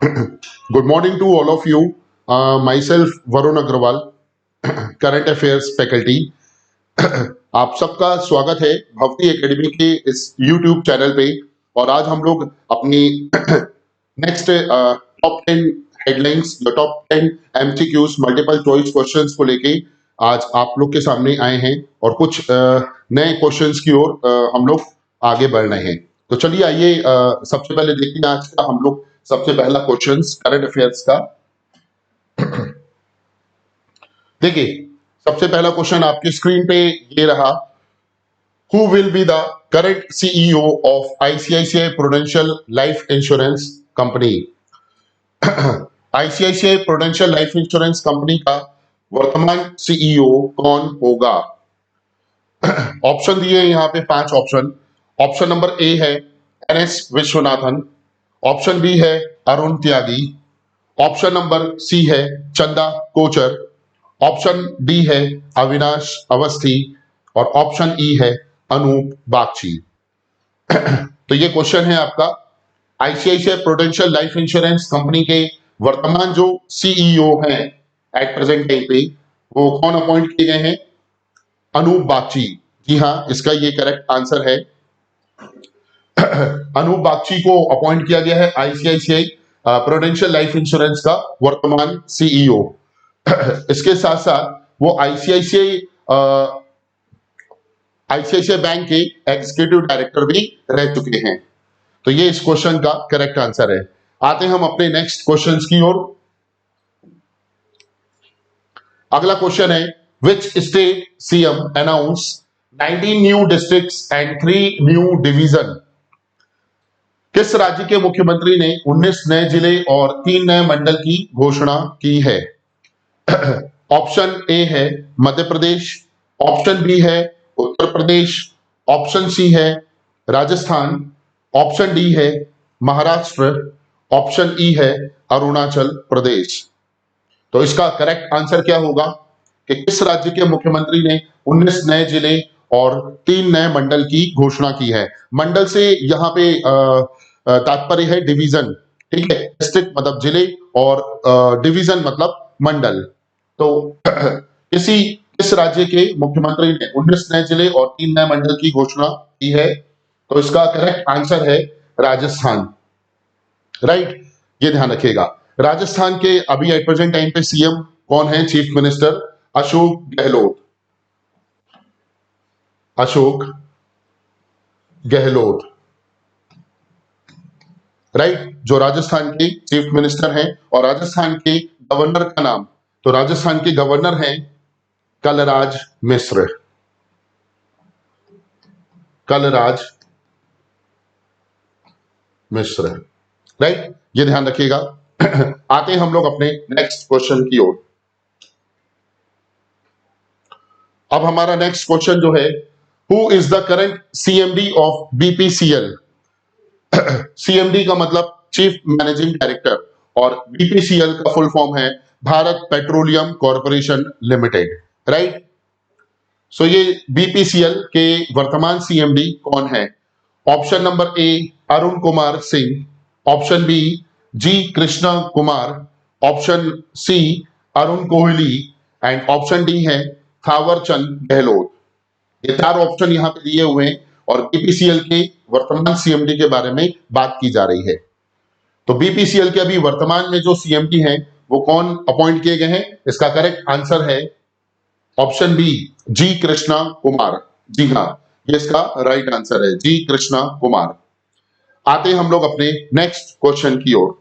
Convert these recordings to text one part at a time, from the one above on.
Good morning to all of you. Myself Varun Agrawal, current affairs faculty. आप सबका स्वागत है भवती एकेडमी के इस YouTube चैनल पे। और आज हम लोग अपनी नेक्स्ट टॉप 10 हेडलाइंस या top 10 MCQs multiple choice questions को लेके आज आप लोग के सामने आए हैं और कुछ नए क्वेश्चंस की ओर हम लोग आगे बढ़ रहे हैं। तो चलिए आइए सबसे पहले देखते हैं आज का हम लोग सबसे पहला क्वेश्चन करंट अफेयर्स का। देखिए सबसे पहला क्वेश्चन आपकी स्क्रीन पे ये रहा, who will be the current CEO of ICICI prudential life insurance company. ICICI prudential life insurance company का वर्तमान सीईओ कौन होगा? ऑप्शन दिए यहाँ पे 5 ऑप्शन। ऑप्शन नंबर ए है एनएस विश्वनाथन, ऑप्शन बी है अरुण त्यागी, ऑप्शन नंबर सी है चंदा कोचर, ऑप्शन डी है अविनाश अवस्थी और ऑप्शन ई है अनूप बागची। तो ये क्वेश्चन है आपका, ICICI prudential life insurance company के वर्तमान जो सीईओ हैं एट प्रेजेंट टाइम पे वो कौन अपॉइंट किए गए हैं? अनूप बागची। जी हाँ, इसका ये करेक्ट आंसर है। अनूप बागची को अपॉइंट किया गया है आईसीआईसीआई प्रूडेंशियल लाइफ इंश्योरेंस का वर्तमान सीईओ। इसके साथ साथ वो आईसीआईसीआई बैंक के एग्जीक्यूटिव डायरेक्टर भी रह चुके हैं। तो ये इस क्वेश्चन का करेक्ट आंसर है। आते हैं हम अपने नेक्स्ट क्वेश्चंस की ओर। अगला क्वेश्चन है, which state CM announce 19 new districts and 3 new division. किस राज्य के मुख्यमंत्री ने 19 नए जिले और 3 नए मंडल की घोषणा की है? ऑप्शन ए है मध्य प्रदेश, ऑप्शन बी है उत्तर प्रदेश, ऑप्शन सी है राजस्थान, ऑप्शन डी है महाराष्ट्र, ऑप्शन ई है अरुणाचल प्रदेश। तो इसका करेक्ट आंसर क्या होगा कि किस राज्य के मुख्यमंत्री ने 19 नए जिले और 3 नए मंडल की घोषणा की है? मंडल से यहाँ पे तात्पर्य है डिवीजन, ठीक है। डिस्ट्रिक्ट मतलब जिले और डिवीजन मतलब मंडल। तो किस राज्य के मुख्यमंत्री ने 19 नए जिले और 3 नए मंडल की घोषणा की है? तो इसका करेक्ट आंसर है राजस्थान। राइट, ये ध्यान रखिएगा। राजस्थान के अभी एट प्रेजेंट टाइम पे सीएम कौन है? Chief minister Ashok Gehlot. Ashok Gehlot, right, जो राजस्थान के चीफ मिनिस्टर हैं। और राजस्थान के गवर्नर का नाम, तो राजस्थान के गवर्नर हैं कलराज मिश्र। कलराज मिश्र, राइट, ये ध्यान रखिएगा। आते हैं हम लोग अपने नेक्स्ट क्वेश्चन की ओर। अब हमारा नेक्स्ट क्वेश्चन जो है, who is the current CMD of BPCL. CMD का मतलब चीफ मैनेजिंग डायरेक्टर और बीपीसीएल का फुल फॉर्म है Bharat Petroleum Corporation Limited, right. So ये बीपीसीएल के वर्तमान सीएमडी कौन है? Option number A Arun Kumar Singh, option B G Krishna Kumar, option C Arun Kohli and option D है थावरचंद गहलोत। ये 4 ऑप्शन यहाँ पे दिए हुए हैं और बीपीसीएल के वर्तमान सीएमडी के बारे में बात की जा रही है। तो बीपीसीएल के अभी वर्तमान में जो सीएमडी हैं वो कौन अपॉइंट किए गए हैं? इसका करेक्ट आंसर है ऑप्शन बी जी कृष्णा कुमार। जी हाँ, ये इसका राइट आंसर है, जी कृष्णा कुमार। आते हैं हम लोग अपने नेक्स्ट क्वेश्चन की ओर।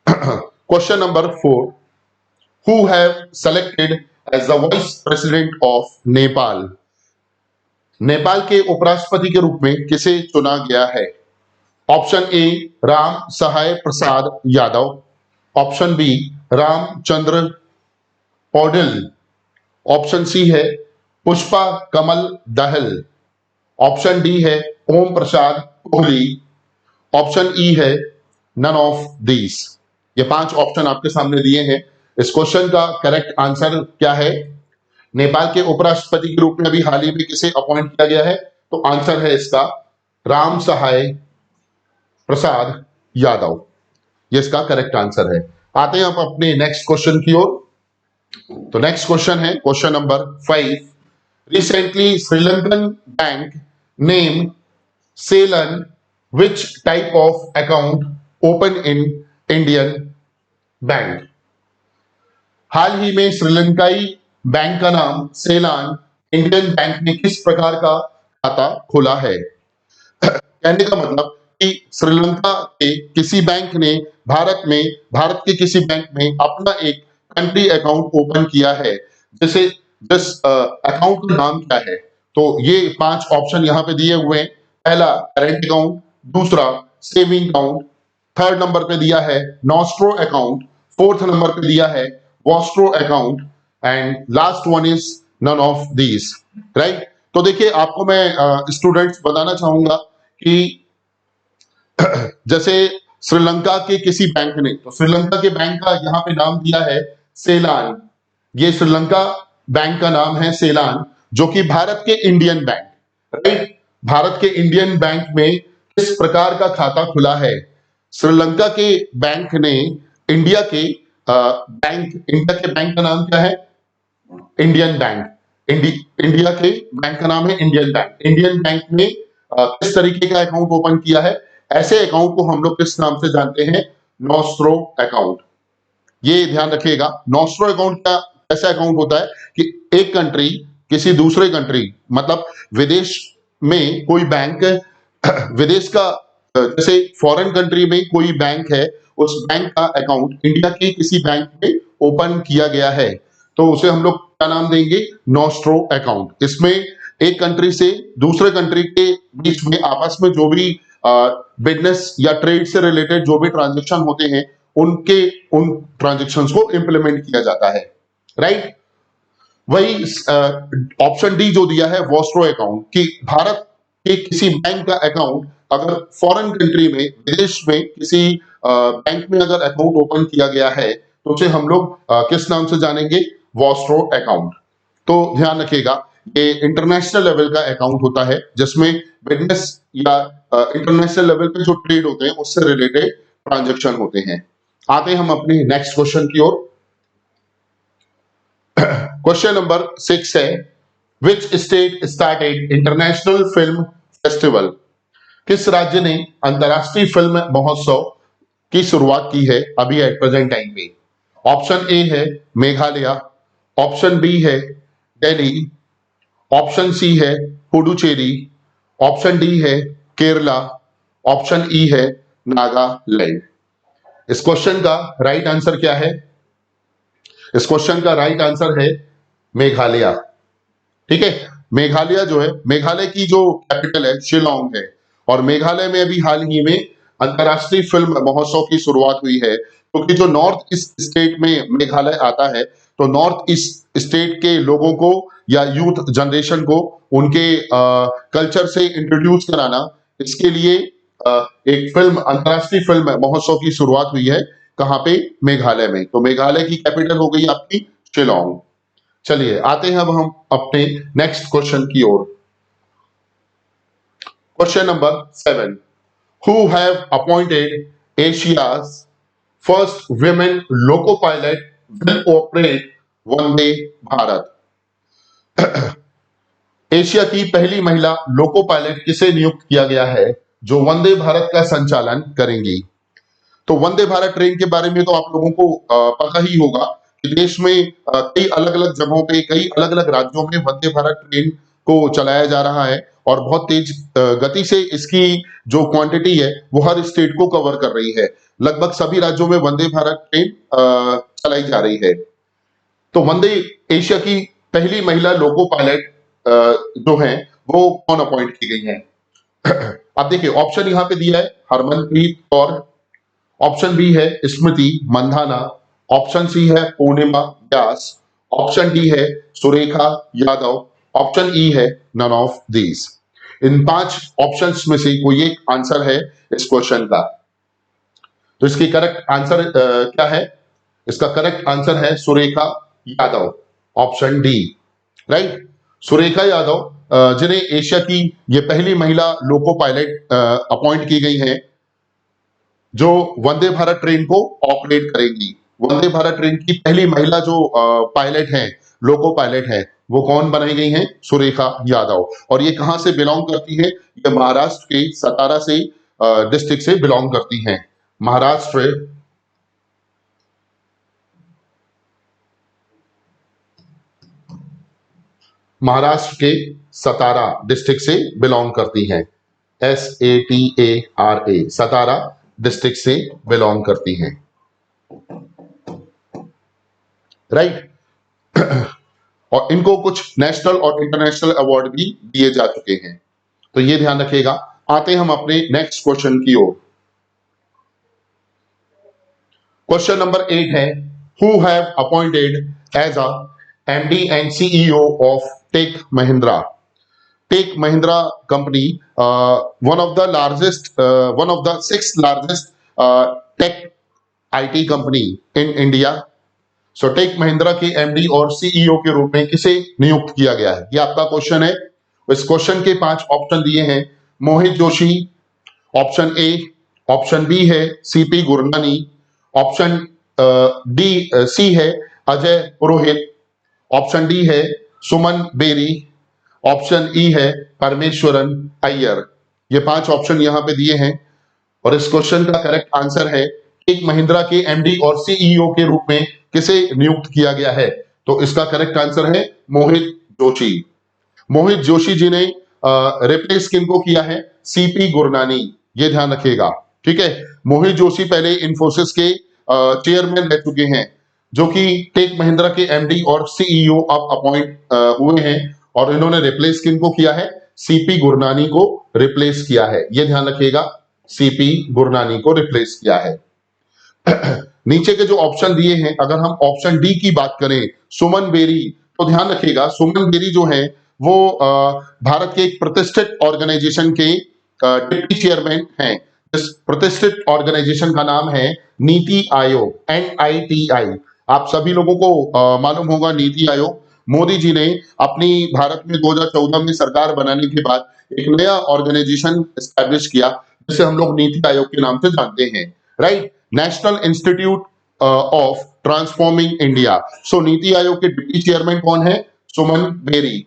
Question number 4, who have selected as the vice president of Nepal. Nepal के उपराष्ट्रपति के रूप में किसे चुना गया है? Option A Ram Sahay Prasad Yadav, option B Ramchandra Paudel, option C है पुष्पा कमल दहल, ऑप्शन डी है ओम प्रसाद कोहली, ऑप्शन ई है नन ऑफ दीज। ये 5 ऑप्शन आपके सामने दिए हैं। इस क्वेश्चन का करेक्ट आंसर क्या है? नेपाल के उपराष्ट्रपति के रूप में अभी हाल ही में किसे अपॉइंट किया गया है? तो आंसर है इसका राम सहाय प्रसाद यादव। ये इसका करेक्ट आंसर है। आते हैं हम अपने नेक्स्ट क्वेश्चन की ओर। तो नेक्स्ट क्वेश्चन है question number 5। Recently Sri Lankan bank name Ceylon which type of account open in Indian bank. हाल ही में श्रीलंकाई बैंक का नाम सेलान इंडियन बैंक में किस प्रकार का खाता खोला है। कहने का मतलब कि श्रीलंका के किसी बैंक ने भारत के किसी बैंक में अपना एक कंट्री अकाउंट ओपन किया है। जैसे जिस अकाउंट का नाम क्या है, तो ये 5 ऑप्शन यहाँ पे दिए हुए हैं। पहला करेंट अकाउंट, दूसरा सेविंग अकाउंट, थर्ड नंबर पे दिया है नॉस्ट्रो अकाउंट, फोर्थ नंबर पे दिया है vostro account and last one is none of these. Right. तो देखिए, आपको मैं स्टूडेंट्स बताना चाहूंगा कि जैसे श्रीलंका के किसी बैंक ने, तो श्रीलंका के बैंक का यहाँ पे नाम दिया है सेलान। ये श्रीलंका बैंक का नाम है सेलान, जो कि भारत के इंडियन बैंक, राइट, भारत के इंडियन बैंक में किस प्रकार का खाता खुला है। श्रीलंका के बैंक ने इंडिया के बैंक का नाम क्या है, इंडियन बैंक। इंडिया के बैंक का नाम है इंडियन बैंक। इंडियन बैंक में किस तरीके का अकाउंट ओपन किया है, ऐसे अकाउंट को हम लोग किस नाम से जानते हैं, नॉस्ट्रो अकाउंट। ये ध्यान रखिएगा। नॉस्ट्रो अकाउंट का ऐसा अकाउंट होता है कि एक कंट्री किसी दूसरे कंट्री, मतलब विदेश में कोई बैंक, विदेश का जैसे फॉरेन कंट्री में कोई बैंक है, उस बैंक का अकाउंट इंडिया के किसी बैंक में ओपन किया गया है, तो उसे हम लोग क्या नाम देंगे, नॉस्ट्रो अकाउंट। इसमें एक कंट्री से दूसरे कंट्री के बीच में आपस में जो भी बिजनेस या ट्रेड से रिलेटेड जो भी ट्रांजेक्शन होते हैं, उन ट्रांजेक्शंस को इंप्लीमेंट किया जाता है। राइट। वही ऑप्शन डी जो दिया है वॉस्ट्रो अकाउंट, कि भारत के किसी बैंक का अकाउंट अगर फॉरेन कंट्री में, विदेश में किसी बैंक में अगर अकाउंट ओपन किया गया है, तो उसे हम लोग किस नाम से जानेंगे, वॉस्ट्रो अकाउंट। तो ध्यान रखिएगा, ये इंटरनेशनल लेवल का अकाउंट होता है जिसमें बिजनेस या इंटरनेशनल लेवल पे जो ट्रेड होते हैं उससे रिलेटेड ट्रांजैक्शन होते हैं। आते हैं हम अपनी नेक्स्ट क्वेश्चन की ओर। क्वेश्चन नंबर 6 है, which state started international film festival. किस राज्य ने अंतरराष्ट्रीय फिल्म महोत्सव की शुरुआत की है अभी एट प्रेजेंट टाइम पे। ऑप्शन ए है मेघालय, ऑप्शन बी है दिल्ली, ऑप्शन सी है पुडुचेरी, ऑप्शन डी है केरला, ऑप्शन ई है नागालैंड। इस क्वेश्चन का राइट आंसर क्या है, इस क्वेश्चन का राइट आंसर है मेघालय। ठीक है, मेघालय जो है, मेघालय की जो कैपिटल है शिलोंग है, और मेघालय में अभी हाल ही में अंतरराष्ट्रीय फिल्म महोत्सव की शुरुआत हुई है, क्योंकि जो नॉर्थ ईस्ट स्टेट में मेघालय आता है, तो नॉर्थ ईस्ट स्टेट के लोगों को या यूथ जनरेशन को उनके कल्चर से इंट्रोड्यूस कराना, इसके लिए एक फिल्म, अंतरराष्ट्रीय फिल्म महोत्सव की शुरुआत हुई है। कहां पे, मेघालय में। तो मेघालय की कैपिटल हो गई आपकी शिलोंग। चलिए आते हैं अब हम अपने नेक्स्ट क्वेश्चन की ओर। Question number 7, who have appointed Asia's first women loco pilot will operate Vande Bharat. Asia की पहली महिला लोको पायलट किसे नियुक्त किया गया है जो वंदे भारत का संचालन करेंगी। तो वंदे भारत ट्रेन के बारे में तो आप लोगों को पता ही होगा कि देश में कई अलग अलग जगहों पे, कई अलग अलग राज्यों में वंदे भारत ट्रेन को चलाया जा रहा है, और बहुत तेज गति से इसकी जो क्वांटिटी है वो हर स्टेट को कवर कर रही है। लगभग सभी राज्यों में वंदे भारत ट्रेन चलाई जा रही है। तो वंदे एशिया की पहली महिला लोको पायलट जो है वो कौन अपॉइंट की गई है। अब देखिए, ऑप्शन यहां पे दिया है हरमनप्रीत कौर, ऑप्शन बी है स्मृति मंधाना, ऑप्शन सी है पूर्णिमा व्यास, ऑप्शन डी है सुरेखा यादव, ऑप्शन ई है नन ऑफ दीज। इन 5 ऑप्शंस में से कोई एक आंसर है इस क्वेश्चन का। तो इसकी करेक्ट आंसर क्या है, इसका करेक्ट आंसर है Surekha Yadav, option D. Right, Surekha Yadav जिन्हें एशिया की ये पहली महिला लोको पायलट अपॉइंट की गई है, जो वंदे भारत ट्रेन को ऑपरेट करेगी। वंदे भारत ट्रेन की पहली महिला जो पायलट है, लोको पायलट है, वो कौन बनाई गई हैं? सुरेखा यादव। और ये कहां से बिलोंग करती है? ये महाराष्ट्र के सतारा से डिस्ट्रिक्ट से बिलोंग करती हैं। महाराष्ट्र के सतारा डिस्ट्रिक्ट से बिलोंग करती हैं। SATARA, सतारा डिस्ट्रिक्ट से बिलोंग करती हैं। राइट। और इनको कुछ नेशनल और इंटरनेशनल अवार्ड भी दिए जा चुके हैं, तो ये ध्यान रखिएगा। आते हम अपने नेक्स्ट क्वेश्चन की ओर। क्वेश्चन नंबर 8 है, who have appointed as a MD and CEO of Tech Mahindra. Tech Mahindra company one of the 6 largest tech IT company in India. So Tech Mahindra के MD और CEO के रूप में किसे नियुक्त किया गया है? ये आपका क्वेश्चन है। इस क्वेश्चन के 5 ऑप्शन दिए हैं। Mohit Joshi, option A, option B है CP गुरनानी, ऑप्शन C है अजय पुरोहित, ऑप्शन D है सुमन बेरी, ऑप्शन E है परमेश्वरन अय्यर। ये 5 ऑप्शन यहां पे दिए हैं और इस क्वेश्चन का करेक्ट आंसर है टेक महिंद्रा के MD और CEO के रूप में किसे नियुक्त किया गया है? तो इसका करेक्ट आंसर है मोहित जोशी। मोहित जोशी जी ने रिप्लेस किनको किया है? CP गुरनानी। ये ध्यान रखिएगा, ठीक है। मोहित जोशी पहले इन्फोसिस के चेयरमैन रह चुके हैं, जो कि टेक महिंद्रा के MD और CEO अब अपॉइंट हुए हैं, और इन्होंने रिप्लेस किनको किया है? CP गुरनानी को रिप्लेस किया है। ये ध्यान रखिएगा, CP गुरनानी को रिप्लेस किया है। नीचे के जो ऑप्शन दिए हैं, अगर हम ऑप्शन D की बात करें, सुमन बेरी, तो ध्यान रखिएगा सुमन बेरी जो है वो भारत के एक प्रतिष्ठित ऑर्गेनाइजेशन के डिप्टी चेयरमैन हैं। इस प्रतिष्ठित ऑर्गेनाइजेशन का नाम है नीति आयोग, NITI। आप सभी लोगों को मालूम होगा नीति आयोग। मोदी जी ने अपनी भारत में 2014 में सरकार बनाने के बाद एक नया ऑर्गेनाइजेशन एस्टैब्लिश किया, जिसे हम लोग नीति आयोग के नाम से जानते हैं। Right, National Institute of Transforming India. So NITI Aayog के डिप्टी चेयरमैन कौन है? सुमन बेरी।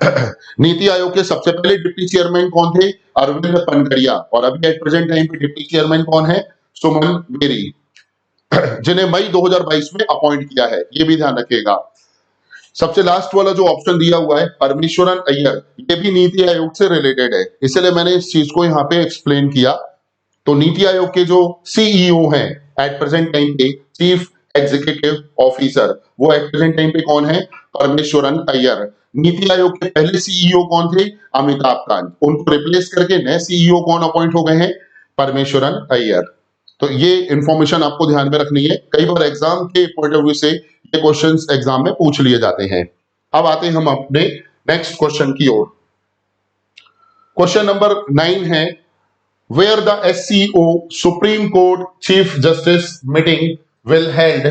नीति आयोग के सबसे पहले डिप्टी चेयरमैन कौन थे? अरविंद पनगड़िया। और अभी एट प्रेजेंट टाइम पे डिप्टी चेयरमैन कौन है? सुमन बेरी, जिन्हें मई 2022 में अपॉइंट किया है। ये भी ध्यान रखिएगा। सबसे लास्ट वाला जो ऑप्शन दिया हुआ है परमेश्वरन अय्यर, ये भी नीति आयोग से रिलेटेड है, इसलिए मैंने इस चीज को यहाँ पे एक्सप्लेन किया। तो नीति आयोग के जो CEO हैं एट प्रेजेंट टाइम पे, चीफ एग्जीक्यूटिव ऑफिसर, वो एट प्रेजेंट टाइम पे कौन है? परमेश्वरन अय्यर। नीति आयोग के पहले CEO कौन थे? अमिताभ कांत। उनको रिप्लेस करके नए CEO कौन अपॉइंट हो गए हैं? परमेश्वरन अय्यर। तो ये इंफॉर्मेशन आपको ध्यान में रखनी है, कई बार एग्जाम के पॉइंट ऑफ व्यू से ये क्वेश्चंस एग्जाम में पूछ लिए जाते हैं। अब आते हैं हम अपने नेक्स्ट क्वेश्चन की ओर। क्वेश्चन नंबर 9 है, where the SCO Supreme Court Chief Justice meeting will held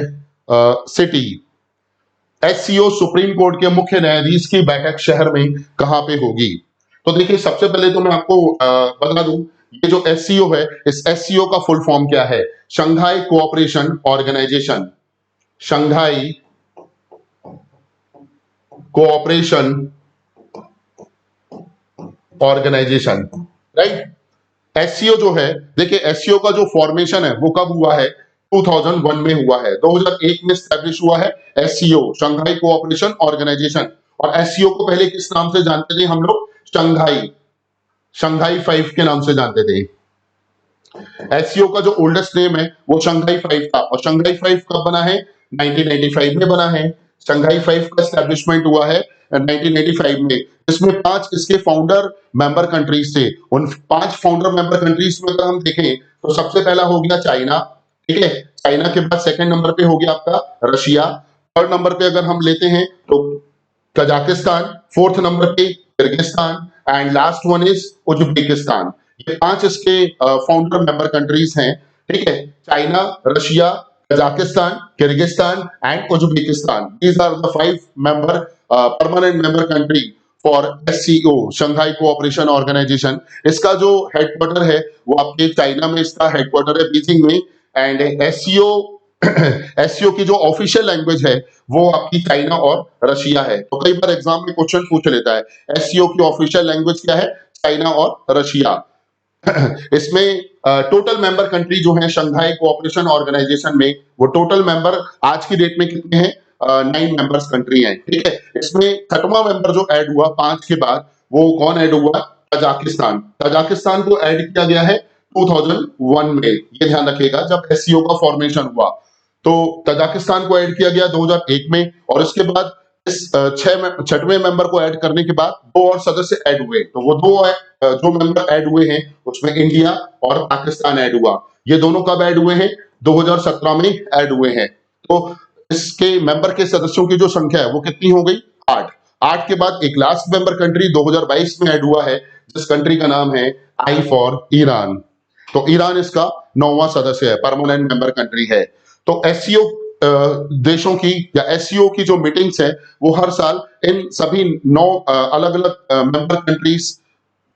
city। SCO supreme court के मुख्य न्यायाधीश की बैठक शहर में कहां पे होगी? तो देखिए, सबसे पहले तो मैं आपको बता दूं, ये जो SCO है, इस SCO का फुल फॉर्म क्या है? Shanghai cooperation organisation. Shanghai cooperation organisation, right. SCO जो है, देखिए SCO का जो फॉर्मेशन है वो कब हुआ है? 2001 में हुआ है। 2001 में स्टैब्लिश हुआ है SCO, शंघाई कोऑपरेशन ऑर्गेनाइजेशन। और SCO को पहले किस नाम से जानते थे हम लोग? शंघाई 5 के नाम से जानते थे। SCO का जो ओल्डेस्ट नेम है वो शंघाई 5 था, और शंघाई 5 कब बना है? 1995 में बना है। शंघाई 5 का एस्टैब्लिशमेंट हुआ है 1985 में, जिसमें 5 इसके फाउंडर मेंबर कंट्रीज थे। उन 5 फाउंडर मेंबर कंट्रीज में अगर हम देखें तो सबसे पहला हो गया चाइना, ठीक है। चाइना के बाद सेकंड नंबर पे हो गया आपका रशिया। थर्ड नंबर पे अगर हम लेते हैं तो कजाकिस्तान, फोर्थ नंबर पे Kyrgyzstan, and last one is Uzbekistan. ये 5 इसके फाउंडर मेंबर कंट्रीज हैं, ठीक है। China, Russia, Kazakhstan, Kyrgyzstan and Uzbekistan. These are the 5 member permanent member country for SCO, Shanghai cooperation organisation. इसका जो हेडक्वार्टर है वो आपके चाइना में इसका हेडक्वार्टर है, बीजिंग में। एंड एससीओ एससीओ की जो ऑफिशियल लैंग्वेज है वो आपकी चाइना और रशिया है। तो कई बार एग्जाम में क्वेश्चन पूछ लेता है एससीओ की ऑफिशियल लैंग्वेज क्या है, चाइना और रशिया। इसमें टोटल मेंबर कंट्री जो है शंघाई कोऑपरेशन ऑर्गेनाइजेशन में, वो टोटल मेंबर आज की डेट में कितने हैं, 9 मेंबर्स कंट्री हैं, ठीक है। इसमें 6वां मेंबर जो ऐड हुआ 5 के बाद, वो कौन ऐड हुआ, तजाकिस्तान। तजाकिस्तान को ऐड किया गया है 2001 में, ये ध्यान रखिएगा, जब एससीओ का फॉर्मेशन हुआ तो तजाकिस्तान को ऐड किया गया 2001 में। और इसके बाद इस 6वें मेंबर को ऐड करने के बाद 2 और सदस्य ऐड हुए। तो वो 2 जो मेंबर ऐड हुए हैं उसमें इंडिया और पाकिस्तान ऐड हुआ। ये दोनों कब ऐड हुए हैं, 2017 में ऐड हुए हैं। तो इसके मेंबर के सदस्यों की जो संख्या है वो कितनी हो गई, 8। 8 के बाद एक लास्ट मेंबर कंट्री 2022 में ऐड हुआ है, जिस कंट्री का नाम है आई फॉर ईरान। तो ईरान इसका 9वां सदस्य है, परमानेंट मेंबर कंट्री है। तो एससीओ देशों की या एससीओ की जो मीटिंग्स है वो हर साल इन सभी 9 अलग अलग मेंबर कंट्रीज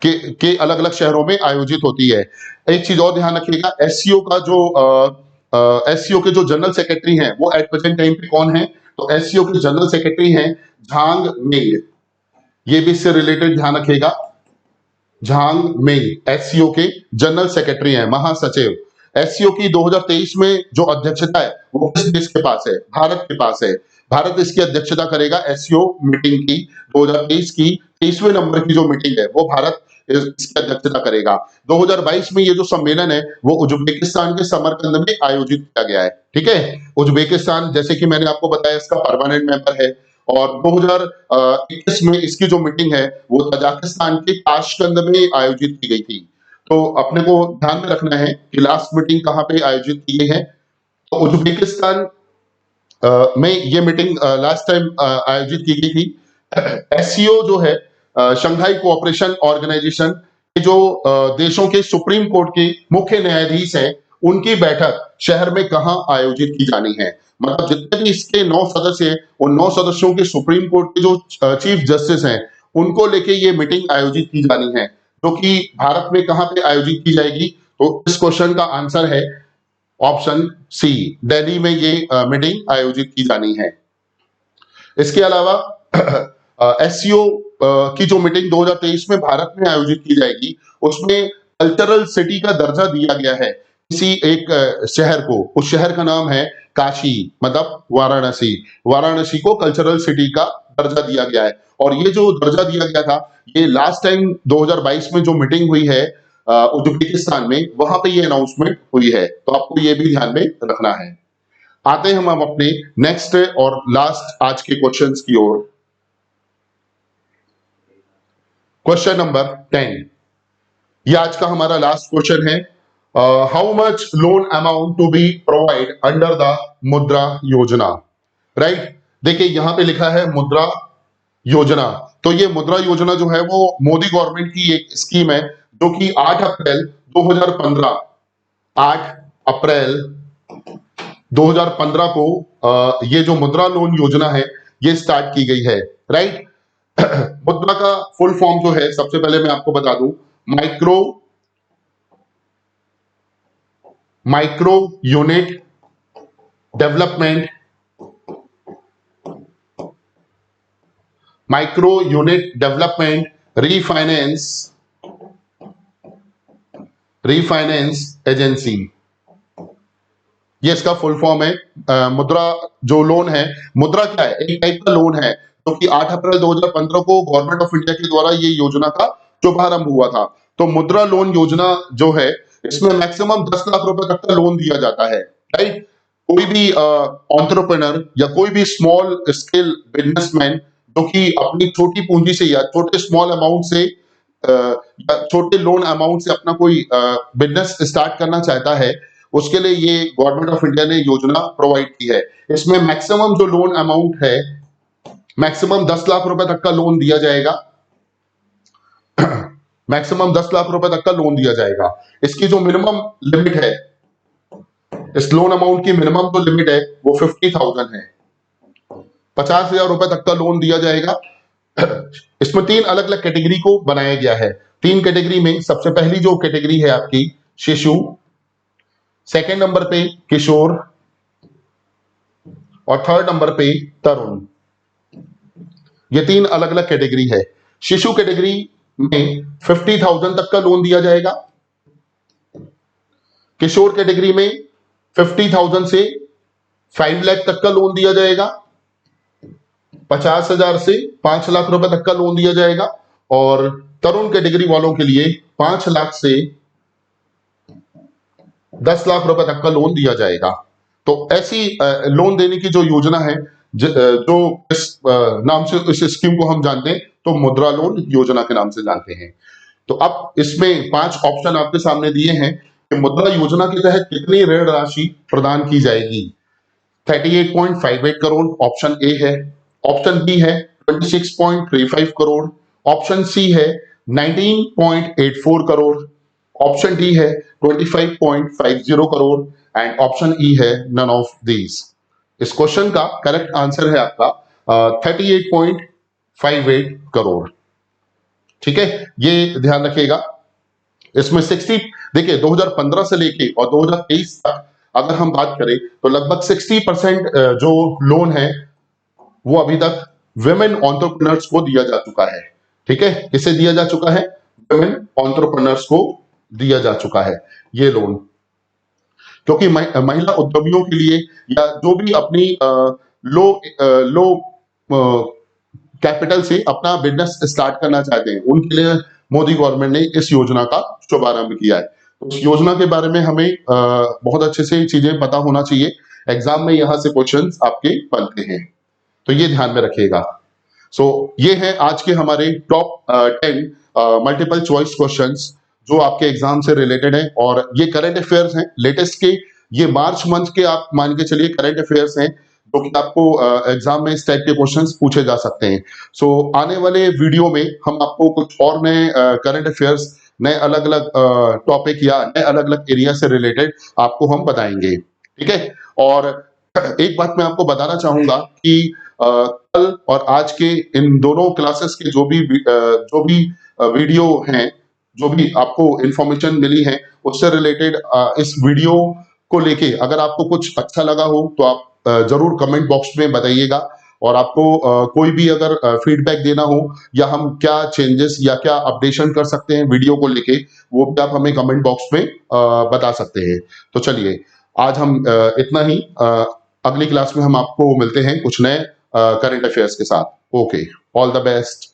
के अलग अलग शहरों में आयोजित होती है। एक चीज और ध्यान रखिएगा, एससीओ का जो एससीओ के जो जनरल सेक्रेटरी हैं वो एट प्रेजेंट टाइम पे कौन है, तो एससीओ के जनरल सेक्रेटरी हैं झांग मिंग। ये भी इससे रिलेटेड ध्यान रखिएगा, झांग मिंग एससीओ के जनरल सेक्रेटरी हैं, महासचिव। एससीओ की 2023 में जो अध्यक्षता है वो किस देश के पास है, भारत के पास है। भारत इसकी अध्यक्षता करेगा एससीओ मीटिंग की, 2023 की 23वें नंबर की जो मीटिंग है वो भारत इसकी अध्यक्षता करेगा। 2022 में ये जो सम्मेलन है वो उज्बेकिस्तान के समरकंद में आयोजित किया गया है, ठीक है। उज्बेकिस्तान, जैसे कि मैंने आपको बताया, इसका परमानेंट मेंबर है। और 2021 में इसकी जो मीटिंग है वो तजाकिस्तान के ताशकंद में आयोजित की गई थी। तो अपने को ध्यान में रखना है कि लास्ट मीटिंग कहां पे आयोजित की गई है, तो उज्बेकिस्तान में ये मीटिंग लास्ट टाइम आयोजित की गई थी। एससीओ जो है शंघाई कोऑपरेशन ऑर्गेनाइजेशन के जो देशों के सुप्रीम कोर्ट के मुख्य न्यायाधीश हैं उनकी बैठक शहर में कहां आयोजित की जानी है। मतलब जितने भी इसके 9 सदस्य हैं उन 9 सदस्यों के सुप्रीम कोर्ट के जो चीफ जस्टिस हैं उनको लेके ये मीटिंग आयोजित की जानी है, जो कि भारत में कहां पे आयोजित की जाएगी। तो इस क्वेश्चन का आंसर है ऑप्शन सी, दिल्ली में ये मीटिंग आयोजित की जानी है। इसके अलावा एससीओ की जो मीटिंग 2023 में भारत में आयोजित की जाएगी उसमें कल्चरल सिटी का दर्जा दिया गया है किसी एक शहर को। उस शहर का नाम है काशी, मतलब वाराणसी। वाराणसी को कल्चरल सिटी का दर्जा दिया गया है। और ये जो दर्जा दिया गया था ये लास्ट टाइम 2022 में जो मीटिंग हुई है उज्बेकिस्तान में, वहां पे ये अनाउंसमेंट हुई है। तो आपको ये भी ध्यान में रखना है। आते हैं हम अपने नेक्स्ट और लास्ट आज के क्वेश्चंस की ओर। क्वेश्चन नंबर 10, ये आज का हमारा लास्ट क्वेश्चन है। How much loan amount to be provide under the Mudra Yojana, right. देखिए यहां पे लिखा है मुद्रा योजना। तो ये मुद्रा योजना जो है वो मोदी गवर्नमेंट की एक स्कीम है जो कि 8 अप्रैल 2015 को ये जो मुद्रा लोन योजना है ये स्टार्ट की गई है, राइट। मुद्रा का फुल फॉर्म जो है सबसे पहले मैं आपको बता दूं, micro unit development refinance agency, ये इसका फुल फॉर्म है। मुद्रा जो लोन है, मुद्रा क्या है, एक टाइप का लोन है जो कि 8 अप्रैल 2015 को गवर्नमेंट ऑफ इंडिया के द्वारा ये योजना का शुभारंभ हुआ था। तो मुद्रा लोन योजना जो है इसमें मैक्सिमम 10 लाख रुपए तक का लोन दिया जाता है, राइट। कोई भी एंटरप्रेन्योर या कोई भी स्मॉल स्केल बिजनेसमैन जो कि अपनी छोटी पूंजी से या छोटे स्मॉल अमाउंट से या छोटे लोन अमाउंट से अपना कोई बिजनेस स्टार्ट करना चाहता है, उसके लिए ये गवर्नमेंट ऑफ इंडिया ने योजना प्रोवाइड की है। इसमें मैक्सिमम जो लोन अमाउंट है, मैक्सिमम 10 लाख रुपए तक का लोन दिया जाएगा। मैक्सिमम 10 लाख रुपए तक का लोन दिया जाएगा। इसकी जो मिनिमम लिमिट है, इस लोन अमाउंट की मिनिमम जो लिमिट है वो 50,000 है। 50,000 रुपए तक का लोन दिया जाएगा। इसमें 3 अलग अलग कैटेगरी को बनाया गया है। 3 कैटेगरी में सबसे पहली जो कैटेगरी है आपकी शिशु, सेकंड नंबर पे किशोर और थर्ड नंबर पे तरुण। ये 3 अलग अलग कैटेगरी है। शिशु कैटेगरी में 50,000 तक का लोन दिया जाएगा। किशोर कैटेगरी में 50,000 से 5 लाख तक का लोन दिया जाएगा। 50,000 से 5 लाख रुपए तक का लोन दिया जाएगा। और तरुण कैटेगरी वालों के लिए 5 लाख से 10 लाख रुपए तक का लोन दिया जाएगा। तो ऐसी लोन देने की जो योजना है, जो इस नाम से इस स्कीम को हम जानते हैं तो मुद्रा लोन योजना के नाम से जानते हैं। तो अब इसमें 5 ऑप्शन आपके सामने दिए हैं कि मुद्रा योजना के तहत कितनी ऋण राशि प्रदान की जाएगी। 38.58 करोड़ ऑप्शन ए है, ऑप्शन बी है 26.35 करोड़, ऑप्शन सी है 19.84 करोड़, ऑप्शन डी है 25.50 करोड़ एंड ऑप्शन ई है नन ऑफ दीज। इस क्वेश्चन का करेक्ट आंसर है आपका 38.58 करोड़। ठीक है, ये ध्यान रखिएगा। इसमें 60 देखिए 2015 से लेके और 2023 तक अगर हम बात करें तो लगभग 60% जो लोन है वो अभी तक विमेन एंटरप्रेन्योर्स को दिया जा चुका है। ठीक है, किसे दिया जा चुका है? विमेन एंटरप्रेन्योर्स को दिया जा चुका है ये लोन, क्योंकि महिला उद्यमियों के लिए या जो भी अपनी लो कैपिटल से अपना बिजनेस स्टार्ट करना चाहते हैं उनके लिए मोदी गवर्नमेंट ने इस योजना का शुभारंभ किया है। तो इस योजना के बारे में हमें बहुत अच्छे से चीजें पता होना चाहिए। एग्जाम में यहां से क्वेश्चंस आपके बनते हैं, तो ये ध्यान में रखिएगा। ये है आज के हमारे टॉप 10 मल्टीपल चॉइस क्वेश्चंस जो आपके एग्जाम से रिलेटेड है। और ये करंट अफेयर्स हैं लेटेस्ट के, ये मार्च मंथ के आप मान के चलिए करंट अफेयर्स हैं जो कि आपको एग्जाम में इस टाइप के क्वेश्चंस पूछे जा सकते हैं। आने वाले वीडियो में हम आपको कुछ और नए करंट अफेयर्स, नए अलग अलग टॉपिक या नए अलग अलग एरिया से रिलेटेड आपको हम बताएंगे। ठीक है, और एक बात मैं आपको बताना चाहूंगा कि कल और आज के इन दोनों क्लासेस के जो भी वीडियो हैं, जो भी आपको इंफॉर्मेशन मिली है उससे रिलेटेड इस वीडियो को लेके अगर आपको कुछ अच्छा लगा हो तो आप जरूर कमेंट बॉक्स में बताइएगा। और आपको कोई भी अगर फीडबैक देना हो या हम क्या चेंजेस या क्या अपडेशन कर सकते हैं वीडियो को लेके, वो भी आप हमें कमेंट बॉक्स में बता सकते हैं। तो चलिए आज हम इतना ही। अगली क्लास में हम आपको मिलते हैं कुछ नए करंट अफेयर्स के साथ। Okay, all the best.